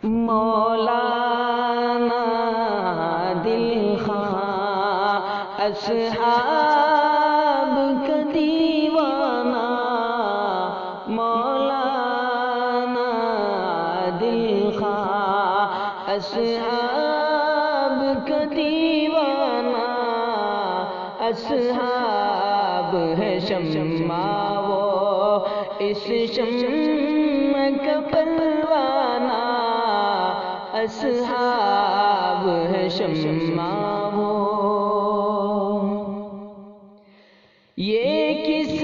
مولانا عادل خان اصحاب کا دیوانہ، مولانا عادل خان اصحاب کا دیوانہ، اصحاب ہے شمع وہ اس شمع کا پروانہ، اصحاب ہے شمع وہ۔ یہ کس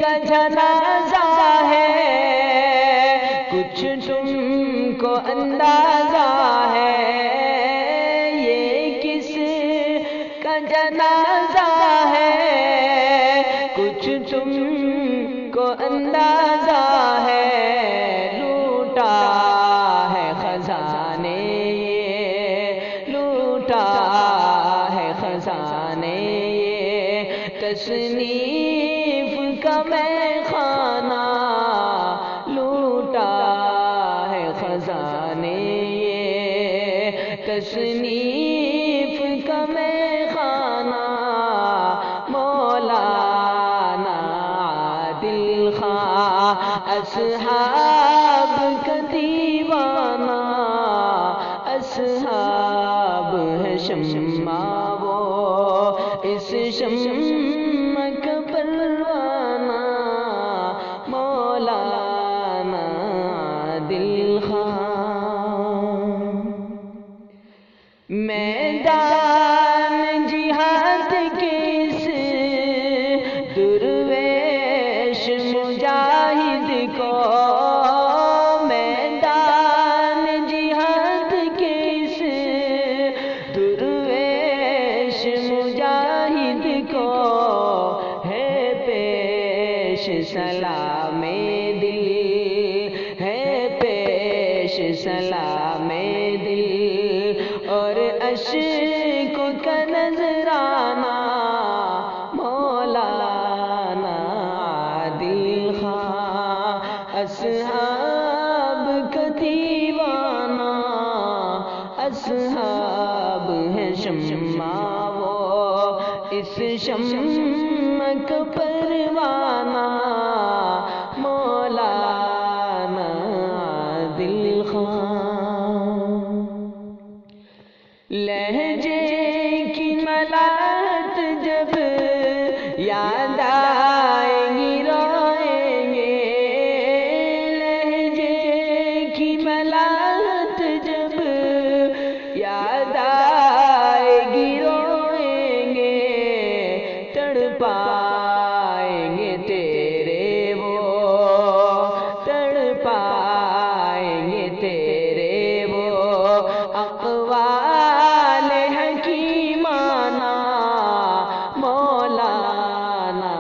کا جنازہ ہے کچھ تم کو اندازہ ہے، یہ کس کا جنازہ ہے کچھ تم کو اندازہ ہے، لوٹا ہے خزانے لوٹا ہے خزانے، تصنیف کا میں خانہ لوٹا ہے خزانے، تصنیف کا میں خانہ، مولانا عادل خان اصحاب کا دیوانہ، اصحاب ہے شمع وہ اس شمع کا پروانہ، مولانا عادل خان۔ میدان جہاد کے اس درویش مجاہد کو، میدان جہاد کے اس درویش مجاہد کو ہے پیش سلام دل، ہے پیش سلام دل، اور اشکوں کا نذرانہ، مولانا عادل خان اصحاب کا دیوانہ، اصحاب ہے شمع وہ اس شمع کا پروانہ، مولانا عادل خان۔ لہجے کی ملالت جب یاد آئیں گی روئیں گے، لہجے کی ملالت جب یاد آئے گی روئیں گے، تڑپائیں گے تیرے وہ تڑپائیں گے تیرے وہ اقوال حکیمانہ، مولانا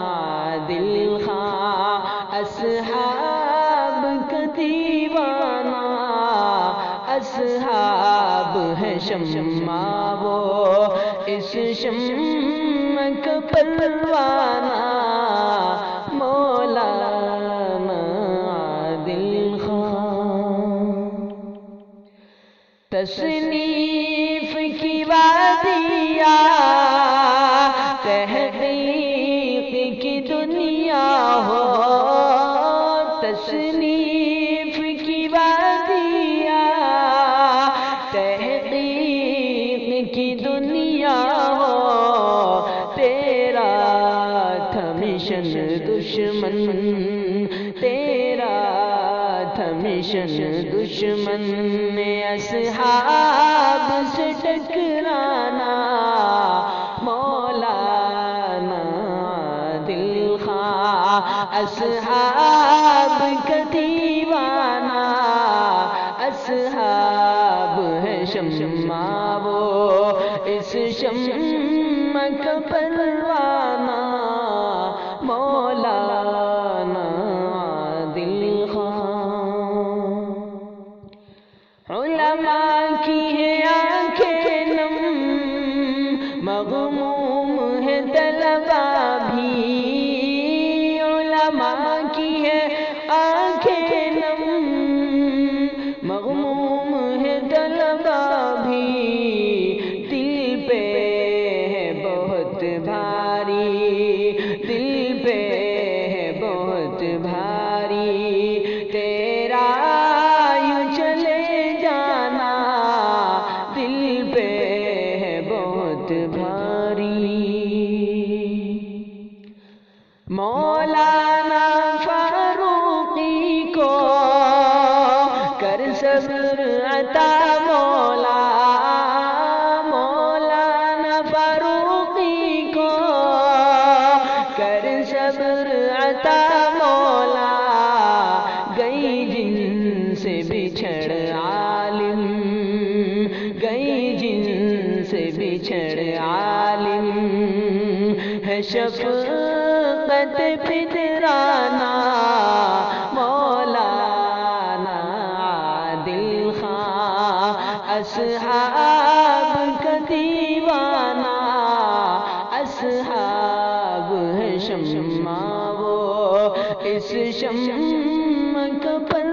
عادل خان اصحاب کا دیوانہ، اصحاب ہے شمع وہ اس شمع کا پروانہ، مولانا عادل خان۔ تصنیف کی وادیا تحقیق کی دنیا ہو، تصنیف کی وادیا تحقیق کی دنیا ہو، تیرا تھا مشن دشمن، تیرا تھا مشن دشمن نے اصحاب سے ٹکرانا، مولانا عادل خان اصحاب کا دیوانہ، اصحاب ہے شمع وہ اس شمع کا پروانہ، مولانا عادل خان۔ علماء کی ہے آنکھیں نم، مغموم ہے طلبا بھی، علماء کی ہے آنکھیں نم، مغموم کر صبر عطا مولا مولانا فاروقی کو، کر صبر عطا مولا، گئی جن سے بچھڑ عالم، گئی جن سے بچھڑ عالم، ہے شفقت فطرانہ مولانا عادل خان، اصحاب کا دیوانہ، اصحاب ہے شمع وہ، اس شمع کا پر